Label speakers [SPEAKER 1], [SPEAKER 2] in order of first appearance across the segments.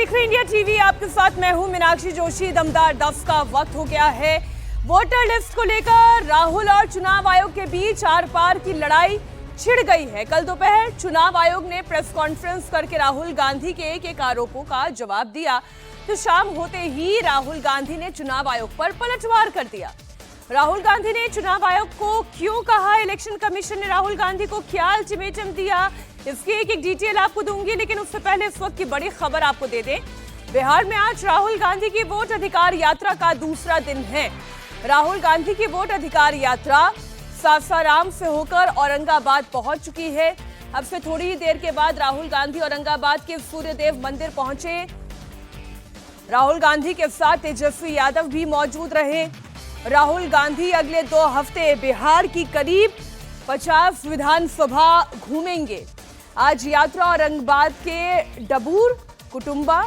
[SPEAKER 1] देख रहे हैं इंडिया टीवी। आपके साथ मैं हूं मीनाक्षी जोशी। दमदार 10 का वक्त हो गया है। वोटर लिस्ट को लेकर राहुल और चुनाव आयोग के बीच आर पार की लड़ाई छिड़ गई है। कल दोपहर चुनाव आयोग ने प्रेस कॉन्फ्रेंस करके राहुल गांधी के एक आरोपों का जवाब दिया, तो शाम होते ही राहुल गांधी ने चुनाव आयोग पर पलटवार कर दिया। राहुल गांधी ने चुनाव आयोग को क्यों कहा, इलेक्शन कमीशन ने राहुल गांधी को क्या अल्टीमेटम दिया, इसकी एक डिटेल आपको दूंगी। लेकिन उससे पहले इस वक्त की बड़ी खबर आपको दे दें। बिहार में आज राहुल गांधी की वोट अधिकार यात्रा का दूसरा दिन है। राहुल गांधी की वोट अधिकार यात्रा सासाराम से होकर औरंगाबाद पहुंच चुकी है। अब से थोड़ी ही देर के बाद राहुल गांधी औरंगाबाद के सूर्यदेव मंदिर पहुंचे। राहुल गांधी के साथ तेजस्वी यादव भी मौजूद रहे। राहुल गांधी अगले 2 हफ्ते बिहार की करीब 50 विधानसभा घूमेंगे। आज यात्रा औरंगाबाद के डबूर, कुटुंबा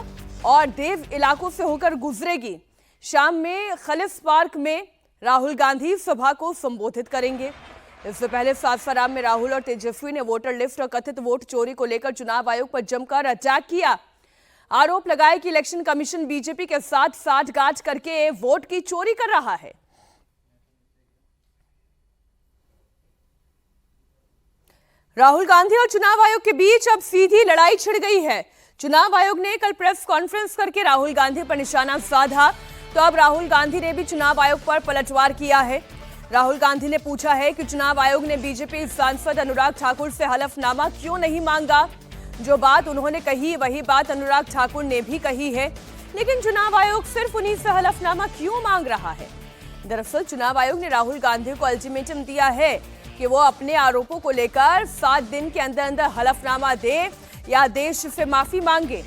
[SPEAKER 1] और देव इलाकों से होकर गुजरेगी। शाम में खलिस पार्क में राहुल गांधी सभा को संबोधित करेंगे। इससे पहले सासाराम में राहुल और तेजस्वी ने वोटर लिस्ट और कथित वोट चोरी को लेकर चुनाव आयोग पर जमकर अटैक किया। आरोप लगाए कि इलेक्शन कमीशन बीजेपी के साथ साठगांठ करके वोट की चोरी कर रहा है। राहुल गांधी और चुनाव आयोग के बीच अब सीधी लड़ाई छिड़ गई है। चुनाव आयोग ने कल प्रेस कॉन्फ्रेंस करके राहुल गांधी पर निशाना साधा, तो अब राहुल गांधी ने भी चुनाव आयोग पर पलटवार किया है। राहुल गांधी ने पूछा है कि चुनाव आयोग ने बीजेपी सांसद अनुराग ठाकुर से हलफनामा क्यों नहीं मांगा। जो बात उन्होंने कही वही बात अनुराग ठाकुर ने भी कही है, लेकिन चुनाव आयोग सिर्फ उन्हीं से हलफनामा क्यों मांग रहा है। दरअसल चुनाव आयोग ने राहुल गांधी को अल्टीमेटम दिया है कि वो अपने आरोपों को लेकर 7 दिन के अंदर अंदर हलफनामा दे या देश से माफी मांगे।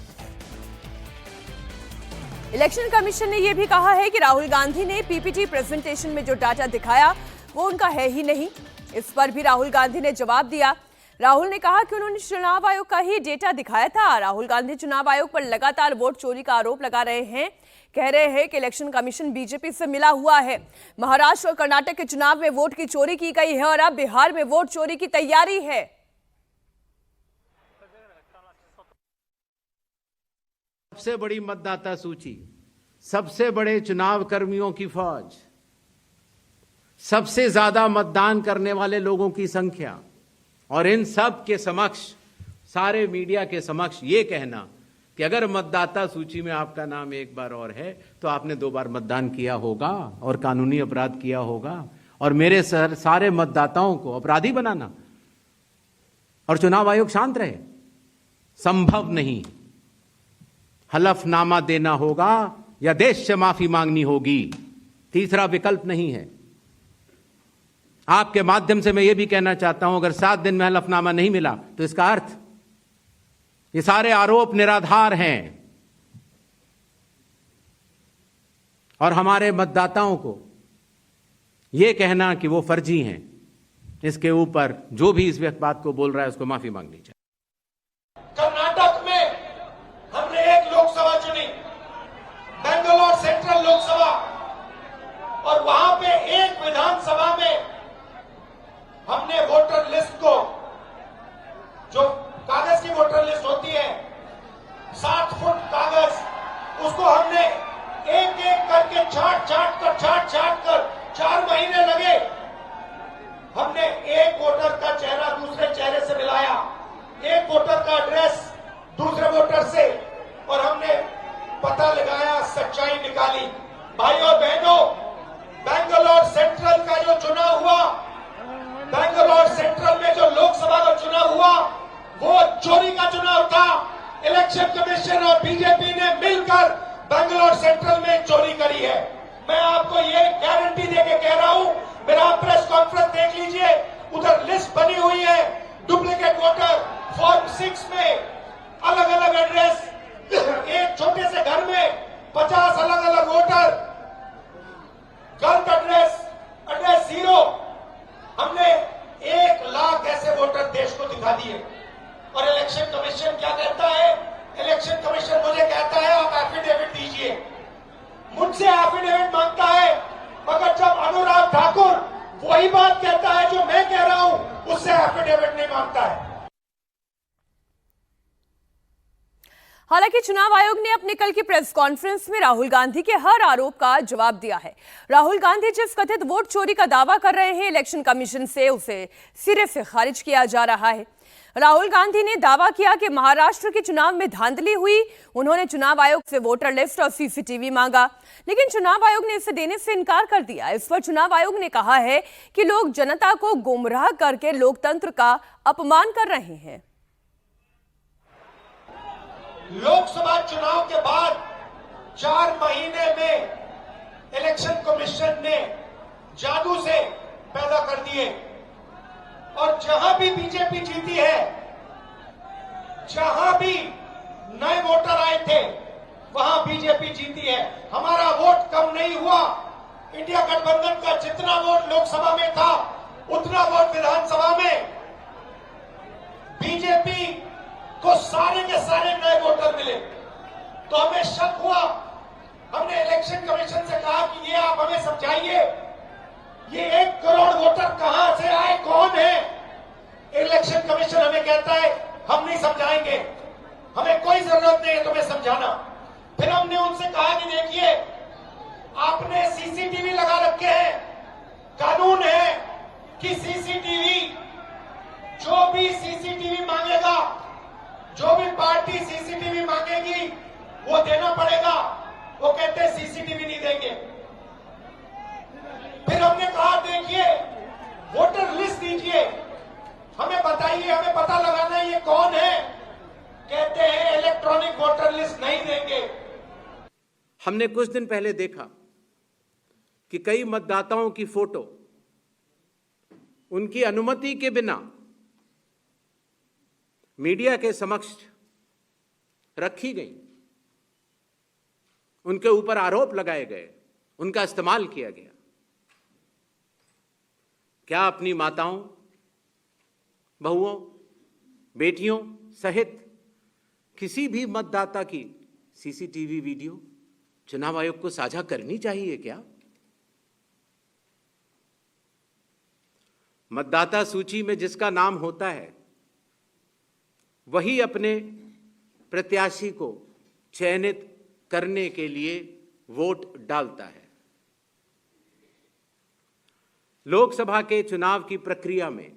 [SPEAKER 1] इलेक्शन कमीशन ने यह भी कहा है कि राहुल गांधी ने पीपीटी प्रेजेंटेशन में जो डाटा दिखाया वो उनका है ही नहीं। इस पर भी राहुल गांधी ने जवाब दिया। राहुल ने कहा कि उन्होंने चुनाव आयोग का ही डेटा दिखाया था। राहुल गांधी चुनाव आयोग पर लगातार वोट चोरी का आरोप लगा रहे हैं। कह रहे हैं कि इलेक्शन कमीशन बीजेपी से मिला हुआ है। महाराष्ट्र और कर्नाटक के चुनाव में वोट की चोरी की गई है और अब बिहार में वोट चोरी की तैयारी है।
[SPEAKER 2] सबसे बड़ी मतदाता सूची, सबसे बड़े चुनाव कर्मियों की फौज, सबसे ज्यादा मतदान करने वाले लोगों की संख्या, और इन सब के समक्ष, सारे मीडिया के समक्ष ये कहना कि अगर मतदाता सूची में आपका नाम एक बार और है तो आपने 2 बार मतदान किया होगा और कानूनी अपराध किया होगा, और मेरे सारे मतदाताओं को अपराधी बनाना और चुनाव आयोग शांत रहे, संभव नहीं। हलफनामा देना होगा या देश से माफी मांगनी होगी, तीसरा विकल्प नहीं है। आपके माध्यम से मैं यह भी कहना चाहता हूं, अगर 7 दिन में हलफनामा नहीं मिला तो इसका अर्थ ये सारे आरोप निराधार हैं और हमारे मतदाताओं को यह कहना कि वो फर्जी हैं, इसके ऊपर जो भी इस बात को बोल रहा है उसको माफी मांगनी चाहिए।
[SPEAKER 3] कर्नाटक में हमने एक लोकसभा चुनी, बेंगलोर सेंट्रल लोकसभा, और वहां पे एक विधानसभा में हमने वोटर लिस्ट को, जो कागज की वोटर लिस्ट होती है 60 फुट कागज, उसको हमने एक एक करके छाट छाट कर 4 महीने लगे। हमने एक वोटर का चेहरा दूसरे चेहरे से मिलाया, एक वोटर का एड्रेस दूसरे वोटर से, और हमने पता लगाया, सच्चाई निकाली। भाई और बहनों, बेंगलोर सेंट्रल का जो चुनाव हुआ, बेंगलोर सेंट्रल में जो लोकसभा का चुनाव हुआ, वो चोरी का चुनाव था। इलेक्शन कमीशन और बीजेपी ने मिलकर बेंगलोर सेंट्रल में चोरी करी है। मैं आपको ये गारंटी देके कह रहा हूं, मेरा प्रेस कॉन्फ्रेंस देख लीजिए, उधर लिस्ट बनी हुई है, डुप्लीकेट वोटर फॉर्म 6 में अलग अलग एड्रेस, एक छोटे से घर में 50 अलग अलग वोटर, गलत एड्रेस 0। हमने 1 लाख ऐसे वोटर देश को दिखा दिए। और इलेक्शन कमीशन क्या कहता है? इलेक्शन कमीशन मुझे कहता है आप एफिडेविट दीजिए, मुझसे एफिडेविट मांगता है, मगर जब अनुराग ठाकुर वही बात कहता है जो मैं कह रहा हूं, उससे एफिडेविट नहीं मांगता है।
[SPEAKER 1] हालांकि चुनाव आयोग ने अपने कल की प्रेस कॉन्फ्रेंस में राहुल गांधी के हर आरोप का जवाब दिया है। राहुल गांधी जिस कथित वोट चोरी का दावा कर रहे हैं, इलेक्शन कमीशन से उसे सिरे से खारिज किया जा रहा है। राहुल गांधी ने दावा किया कि महाराष्ट्र के चुनाव में धांधली हुई। उन्होंने चुनाव आयोग से वोटर लिस्ट और सीसीटीवी मांगा, लेकिन चुनाव आयोग ने इसे देने से इनकार कर दिया। इस पर चुनाव आयोग ने कहा है कि लोग जनता को गुमराह करके लोकतंत्र का अपमान कर रहे हैं।
[SPEAKER 3] लोकसभा चुनाव के बाद 4 महीने में इलेक्शन कमीशन ने जादू से पैदा कर दिए और जहां भी बीजेपी जीती है, जहां भी नए वोटर आए थे, वहां बीजेपी जीती है। हमारा वोट कम नहीं हुआ। इंडिया गठबंधन का जितना वोट लोकसभा में था, उतना वोट विधानसभा में बीजेपी को सारे के सारे नए वोटर मिले। तो हमें शक हुआ। हमने इलेक्शन कमीशन से कहा कि ये आप हमें समझाइए, ये 1 करोड़ वोटर कहां से आए, कौन है? इलेक्शन कमीशन हमें कहता है हम नहीं समझाएंगे, हमें कोई जरूरत नहीं है तुम्हें समझाना। फिर हमने उनसे कहा कि देखिए, आपने सीसीटीवी लगा रखे हैं, कानून है कि सीसीटीवी, जो भी सीसीटीवी मांगेगा, जो भी पार्टी सीसीटीवी मांगेगी वो देना पड़ेगा। वो कहते हैं सीसीटीवी नहीं देंगे। फिर हमने कहा देखिए, वोटर लिस्ट दीजिए, हमें बताइए, हमें पता लगाना है ये कौन है। कहते हैं इलेक्ट्रॉनिक वोटर लिस्ट नहीं देंगे।
[SPEAKER 2] हमने कुछ दिन पहले देखा कि कई मतदाताओं की फोटो उनकी अनुमति के बिना मीडिया के समक्ष रखी गई, उनके ऊपर आरोप लगाए गए, उनका इस्तेमाल किया गया। क्या अपनी माताओं, बहुओं, बेटियों सहित किसी भी मतदाता की सीसीटीवी वीडियो चुनाव आयोग को साझा करनी चाहिए क्या? मतदाता सूची में जिसका नाम होता है वही अपने प्रत्याशी को चयनित करने के लिए वोट डालता है। लोकसभा के चुनाव की प्रक्रिया में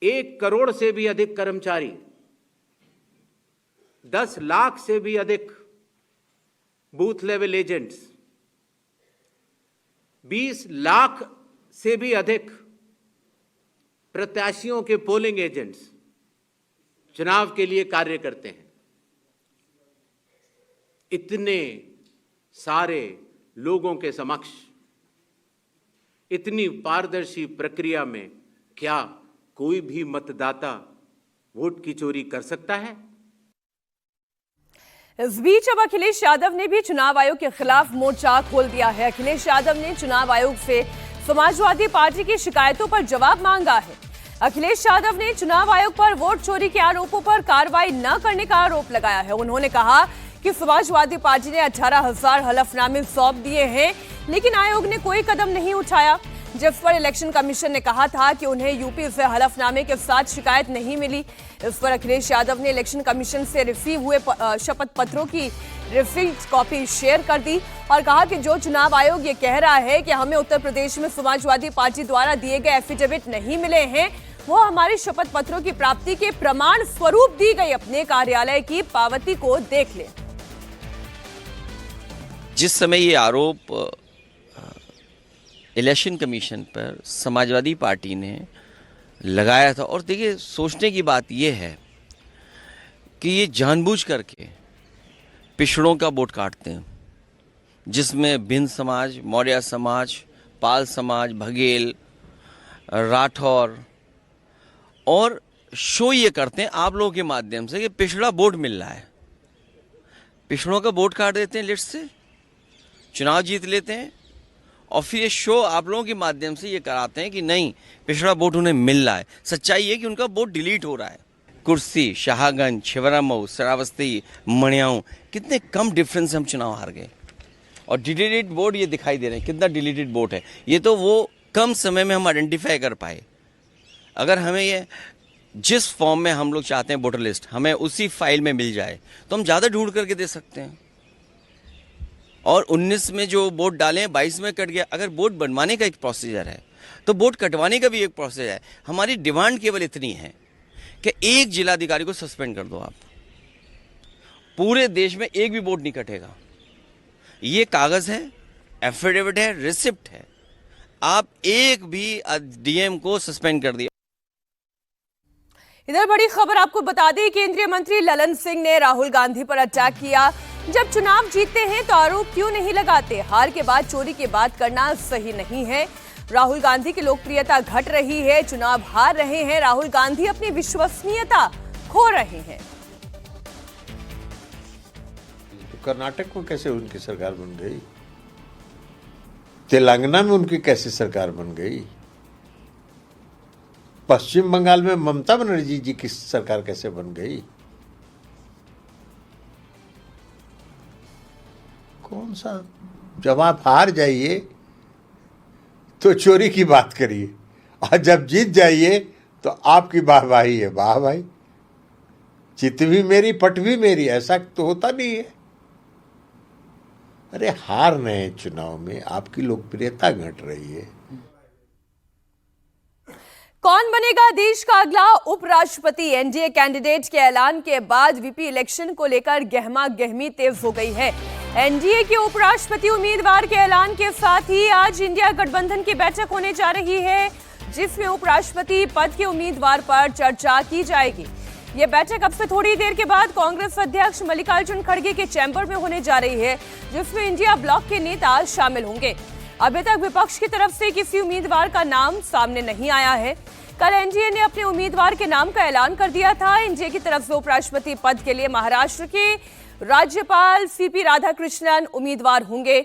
[SPEAKER 2] 1 करोड़ से भी अधिक कर्मचारी, 10 लाख से भी अधिक बूथ लेवल एजेंट्स, 20 लाख से भी अधिक प्रत्याशियों के पोलिंग एजेंट्स चुनाव के लिए कार्य करते हैं। इतने सारे लोगों के समक्ष इतनी पारदर्शी प्रक्रिया में क्या कोई भी मतदाता वोट की चोरी कर सकता है?
[SPEAKER 1] इस बीच अब अखिलेश यादव ने भी चुनाव आयोग के खिलाफ मोर्चा खोल दिया है। अखिलेश यादव ने चुनाव आयोग से समाजवादी पार्टी की शिकायतों पर जवाब मांगा है। अखिलेश यादव ने चुनाव आयोग पर वोट चोरी के आरोपों पर कार्रवाई न करने का आरोप लगाया है। उन्होंने कहा कि समाजवादी पार्टी ने 18,000 हलफनामे सौंप दिए हैं, लेकिन आयोग ने कोई कदम नहीं उठाया, जिस पर इलेक्शन कमीशन ने कहा था कि उन्हें यूपी से हलफनामे के साथ शिकायत नहीं मिली। इस पर अखिलेश यादव ने इलेक्शन कमीशन से रिसीव हुए शपथ पत्रों की रिसीट कॉपी शेयर कर दी और कहा कि जो चुनाव आयोग ये कह रहा है कि हमें उत्तर प्रदेश में समाजवादी पार्टी द्वारा दिए गए एफिडेविट नहीं मिले हैं, वो हमारे शपथ पत्रों की प्राप्ति के प्रमाण स्वरूप दी गई अपने कार्यालय की पावती को देख ले।
[SPEAKER 4] जिस समय ये आरोप इलेक्शन कमीशन पर समाजवादी पार्टी ने लगाया था, और देखिए सोचने की बात यह है कि ये जानबूझ करके पिछड़ों का वोट काटते हैं, जिसमें भिन्न समाज, मौर्य समाज, पाल समाज, बघेल, राठौर, और शो ये करते हैं आप लोगों के माध्यम से कि पिछड़ा वोट मिल रहा है। पिछड़ों का वोट काट देते हैं लिस्ट से, चुनाव जीत लेते हैं, और फिर ये शो आप लोगों के माध्यम से ये कराते हैं कि नहीं, पिछड़ा वोट उन्हें मिल रहा है। सच्चाई है कि उनका वोट डिलीट हो रहा है। कुर्सी, शाहगंज, छिबरामऊ, श्रावस्ती, मणियाऊ, कितने कम डिफरेंस से हम चुनाव हार गए। और डिलीटेड वोट ये दिखाई दे रहे हैं, कितना डिलीटेड वोट है। ये तो वो कम समय में हम आइडेंटिफाई कर पाए। अगर हमें ये जिस फॉर्म में हम लोग चाहते हैं वोटर लिस्ट हमें उसी फाइल में मिल जाए तो हम ज़्यादा ढूंढ करके दे सकते हैं। और 19 में जो वोट डाले हैं 22 में कट गया। अगर वोट बनवाने का एक प्रोसीजर है तो वोट कटवाने का भी एक प्रोसीजर है। हमारी डिमांड केवल इतनी है कि एक जिलाधिकारी को सस्पेंड कर दो आप, पूरे देश में एक भी वोट नहीं कटेगा। ये कागज है, एफिडेविट है, रिसिप्ट है, आप एक भी डीएम को सस्पेंड कर दिया।
[SPEAKER 1] इधर बड़ी खबर आपको बता दें, केंद्रीय मंत्री ललन सिंह ने राहुल गांधी पर अटैक किया। जब चुनाव जीतते हैं तो आरोप क्यों नहीं लगाते? हार के बाद चोरी की बात करना सही नहीं है। राहुल गांधी की लोकप्रियता घट रही है, चुनाव हार रहे हैं, राहुल गांधी अपनी विश्वसनीयता खो रहे हैं।
[SPEAKER 5] तो कर्नाटक में कैसे उनकी सरकार बन गई? तेलंगाना में उनकी कैसे सरकार बन गई? पश्चिम बंगाल में ममता बनर्जी जी की सरकार कैसे बन गई? कौन सा, जब आप हार जाइए तो चोरी की बात करिए और जब जीत जाइए तो आपकी वाहवाही है। वाह भाई, चित भी मेरी पट भी मेरी, ऐसा तो होता नहीं है। अरे हार रहे चुनाव में, आपकी लोकप्रियता घट रही है।
[SPEAKER 1] कौन बनेगा देश का अगला उपराष्ट्रपति? एनडीए कैंडिडेट के ऐलान के बाद वीपी इलेक्शन को लेकर गहमा गहमी तेज हो गई है। एनडीए के उपराष्ट्रपति उम्मीदवार के ऐलान के साथ ही आज इंडिया गठबंधन की बैठक होने जा रही है, जिसमें उपराष्ट्रपति पद के उम्मीदवार पर चर्चा की जाएगी। यह बैठक अब से थोड़ी देर के बाद कांग्रेस अध्यक्ष मल्लिकार्जुन खड़गे के चैम्बर में होने जा रही है, जिसमें इंडिया ब्लॉक के नेता शामिल होंगे। अभी तक विपक्ष की तरफ से किसी उम्मीदवार का नाम सामने नहीं आया है। कल एनडीए ने अपने उम्मीदवार के नाम का ऐलान कर दिया था। एनडीए की तरफ से उपराष्ट्रपति पद के लिए महाराष्ट्र के राज्यपाल सीपी राधाकृष्णन उम्मीदवार होंगे।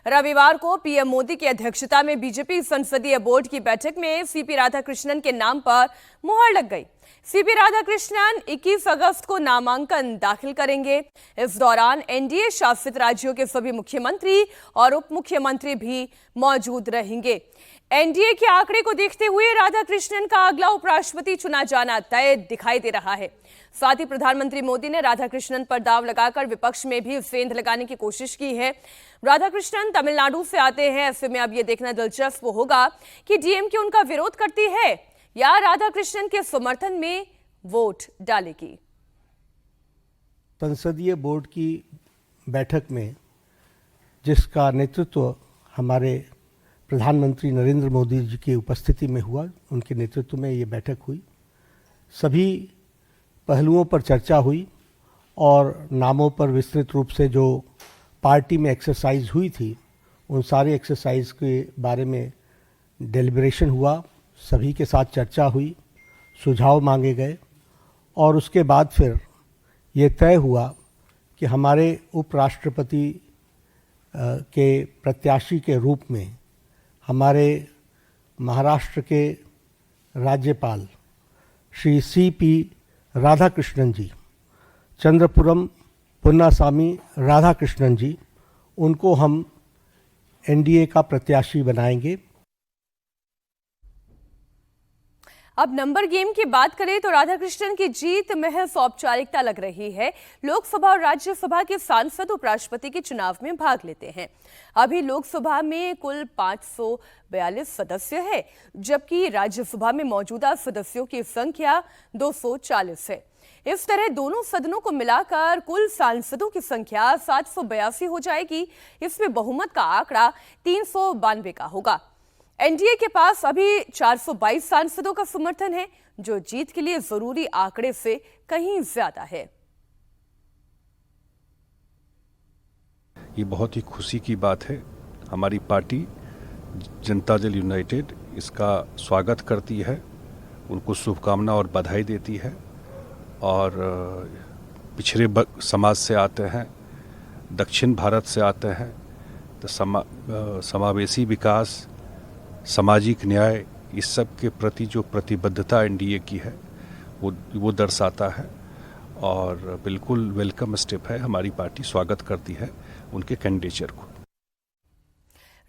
[SPEAKER 1] रविवार को पीएम मोदी की अध्यक्षता में बीजेपी संसदीय बोर्ड की बैठक में सीपी राधाकृष्णन के नाम पर मुहर लग गई। सीपी राधाकृष्णन 21 अगस्त को नामांकन दाखिल करेंगे। इस दौरान एनडीए शासित राज्यों के सभी मुख्यमंत्री और उप मुख्यमंत्री भी मौजूद रहेंगे। एनडीए के आंकड़े को देखते हुए राधाकृष्णन का अगला उपराष्ट्रपति चुना जाना तय दिखाई दे रहा है। साथ ही प्रधानमंत्री मोदी ने राधाकृष्णन पर दांव लगाकर विपक्ष में भी सेंध लगाने की कोशिश की है। राधाकृष्णन तमिलनाडु से आते हैं, ऐसे में अब यह देखना दिलचस्प होगा कि डीएमके उनका विरोध करती है या राधाकृष्णन के समर्थन में वोट डालेगी।
[SPEAKER 6] संसदीय बोर्ड की बैठक में जिसका नेतृत्व हमारे प्रधानमंत्री नरेंद्र मोदी जी की उपस्थिति में हुआ, उनके नेतृत्व में ये बैठक हुई। सभी पहलुओं पर चर्चा हुई और नामों पर विस्तृत रूप से जो पार्टी में एक्सरसाइज हुई थी, उन सारे एक्सरसाइज के बारे में डेलिब्रेशन हुआ, सभी के साथ चर्चा हुई, सुझाव मांगे गए और उसके बाद फिर ये तय हुआ कि हमारे उपराष्ट्रपति के प्रत्याशी के रूप में हमारे महाराष्ट्र के राज्यपाल श्री सीपी राधाकृष्णन जी, चंद्रपुरम पुन्नासामी राधाकृष्णन जी, उनको हम एनडीए का प्रत्याशी बनाएंगे।
[SPEAKER 1] अब नंबर गेम की बात करें तो राधाकृष्णन की जीत महज औपचारिकता लग रही है। लोकसभा और राज्यसभा के सांसद उपराष्ट्रपति के चुनाव में भाग लेते हैं। अभी लोकसभा में कुल 542 सदस्य है, जबकि राज्यसभा में मौजूदा सदस्यों की संख्या 240 है। इस तरह दोनों सदनों को मिलाकर कुल सांसदों की संख्या 782 हो जाएगी। इसमें बहुमत का आंकड़ा 392 का होगा। एनडीए के पास अभी 422 सांसदों का समर्थन है, जो जीत के लिए जरूरी आंकड़े से कहीं ज्यादा है।
[SPEAKER 7] ये बहुत ही खुशी की बात है। हमारी पार्टी जनता दल यूनाइटेड इसका स्वागत करती है, उनको शुभकामना और बधाई देती है। और पिछड़े समाज से आते हैं, दक्षिण भारत से आते हैं, तो समावेशी विकास, सामाजिक न्याय, इस सब के प्रति जो प्रतिबद्धता एनडीए की है वो दर्शाता है और बिल्कुल वेलकम स्टेप है। हमारी पार्टी स्वागत करती है उनके कैंडिडेचर को।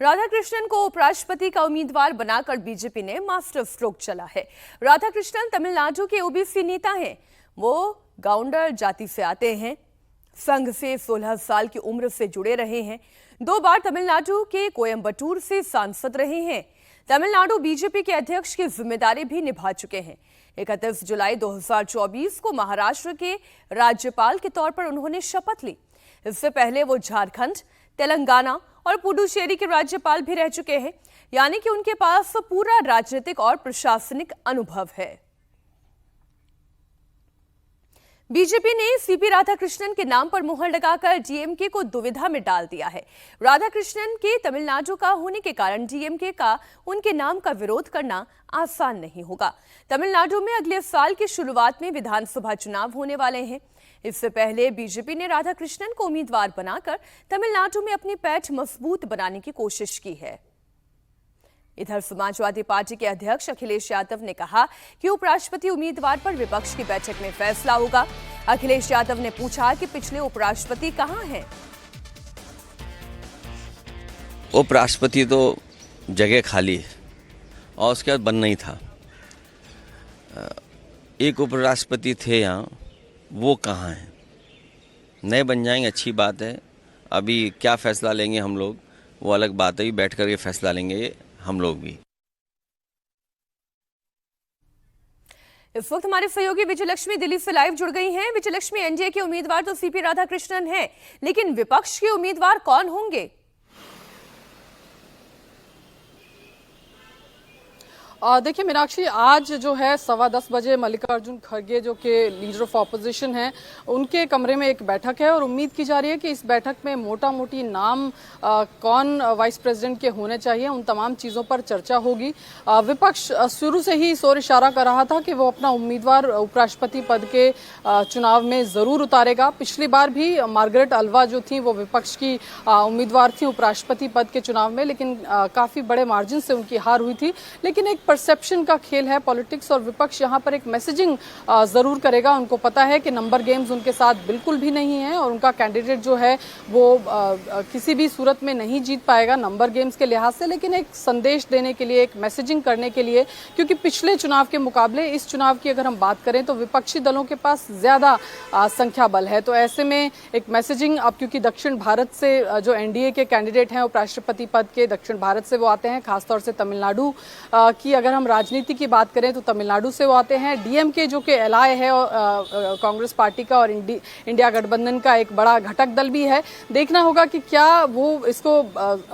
[SPEAKER 1] राधाकृष्णन को उपराष्ट्रपति का उम्मीदवार बनाकर बीजेपी ने मास्टर स्ट्रोक चला है। राधाकृष्णन तमिलनाडु के ओबीसी नेता हैं। वो गाउंडर जाति से आते हैं। संघ से 16 साल की उम्र से जुड़े रहे हैं। 2 बार तमिलनाडु के कोयम्बटूर से सांसद रहे हैं। तमिलनाडु बीजेपी के अध्यक्ष की जिम्मेदारी भी निभा चुके हैं। 31 जुलाई 2024 को महाराष्ट्र के राज्यपाल के तौर पर उन्होंने शपथ ली। इससे पहले वो झारखंड, तेलंगाना और पुडुचेरी के राज्यपाल भी रह चुके हैं, यानी कि उनके पास पूरा राजनीतिक और प्रशासनिक अनुभव है। बीजेपी ने सीपी राधाकृष्णन के नाम पर मुहर लगाकर डीएमके को दुविधा में डाल दिया है। राधाकृष्णन के तमिलनाडु का होने के कारण डीएमके का उनके नाम का विरोध करना आसान नहीं होगा। तमिलनाडु में अगले साल की शुरुआत में विधानसभा चुनाव होने वाले हैं। इससे पहले बीजेपी ने राधाकृष्णन को उम्मीदवार बनाकर तमिलनाडु में अपनी पैठ मजबूत बनाने की कोशिश की है। इधर समाजवादी पार्टी के अध्यक्ष अखिलेश यादव ने कहा कि उपराष्ट्रपति उम्मीदवार पर विपक्ष की बैठक में फैसला होगा। अखिलेश यादव ने पूछा कि पिछले उपराष्ट्रपति कहां हैं?
[SPEAKER 4] उपराष्ट्रपति तो जगह खाली है और उसके बाद बनना ही था। एक उपराष्ट्रपति थे यहाँ, वो कहाँ हैं? नए बन जाएंगे, अच्छी बात है। अभी क्या फैसला लेंगे हम लोग वो अलग बात है। बैठ कर के फैसला लेंगे हम लोग भी।
[SPEAKER 1] इस वक्त हमारे सहयोगी विजयलक्ष्मी दिल्ली से लाइव जुड़ गई हैं। विजयलक्ष्मी, एनडीए के उम्मीदवार तो सीपी राधाकृष्णन हैं, लेकिन विपक्ष के उम्मीदवार कौन होंगे?
[SPEAKER 8] देखिए मीनाक्षी, आज जो है 10:15 बजे मल्लिकार्जुन खड़गे जो कि लीडर ऑफ ऑपोजिशन हैं, उनके कमरे में एक बैठक है और उम्मीद की जा रही है कि इस बैठक में मोटा मोटी नाम कौन वाइस प्रेसिडेंट के होने चाहिए, उन तमाम चीज़ों पर चर्चा होगी। विपक्ष शुरू से ही इस ओर इशारा कर रहा था कि वो अपना उम्मीदवार उपराष्ट्रपति पद के चुनाव में ज़रूर उतारेगा। पिछली बार भी मार्गरेट अल्वा जो थी वो विपक्ष की उम्मीदवार थी उपराष्ट्रपति पद के चुनाव में, लेकिन काफ़ी बड़े मार्जिन से उनकी हार हुई थी। लेकिन एक परसेप्शन का खेल है पॉलिटिक्स, और विपक्ष यहाँ पर एक मैसेजिंग जरूर करेगा। उनको पता है कि नंबर गेम्स उनके साथ बिल्कुल भी नहीं है और उनका कैंडिडेट जो है वो किसी भी सूरत में नहीं जीत पाएगा नंबर गेम्स के लिहाज से, लेकिन एक संदेश देने के लिए, एक मैसेजिंग करने के लिए, क्योंकि पिछले चुनाव के मुकाबले इस चुनाव की अगर हम बात करें तो विपक्षी दलों के पास ज्यादा संख्या बल है। तो ऐसे में एक मैसेजिंग, अब क्योंकि दक्षिण भारत से जो एनडीए के कैंडिडेट हैं उपराष्ट्रपति पद के, दक्षिण भारत से वो आते हैं, खासतौर से तमिलनाडु की अगर हम राजनीति की बात करें तो तमिलनाडु से वो आते हैं। डीएमके जो कि एलआई है कांग्रेस पार्टी का और इंडिया गठबंधन का एक बड़ा घटक दल भी है। देखना होगा कि क्या वो इसको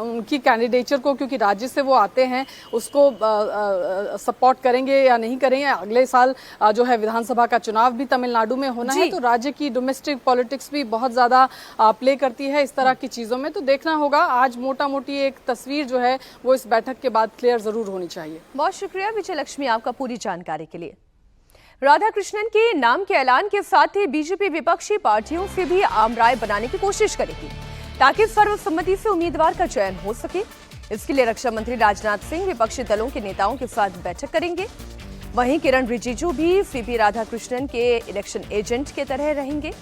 [SPEAKER 8] उनकी कैंडिडेचर को, क्योंकि राज्य से वो आते हैं, उसको सपोर्ट करेंगे या नहीं करेंगे। अगले साल जो है विधानसभा का चुनाव भी तमिलनाडु में होना है, तो राज्य की डोमेस्टिक पॉलिटिक्स भी बहुत ज्यादा प्ले करती है इस तरह की चीजों में। तो देखना होगा। आज मोटा मोटी एक तस्वीर जो है वो इस बैठक के बाद क्लियर जरूर होनी चाहिए।
[SPEAKER 1] बहुत शुक्रिया विजयलक्ष्मी आपका पूरी जानकारी के लिए। राधाकृष्णन के नाम के ऐलान के साथ ही बीजेपी विपक्षी पार्टियों से भी आम राय बनाने की कोशिश करेगी ताकि सर्वसम्मति से उम्मीदवार का चयन हो सके। इसके लिए रक्षा मंत्री राजनाथ सिंह विपक्षी दलों के नेताओं के साथ बैठक करेंगे। वहीं किरण रिजिजू भी सीपी राधाकृष्णन के इलेक्शन एजेंट की तरह रहेंगे।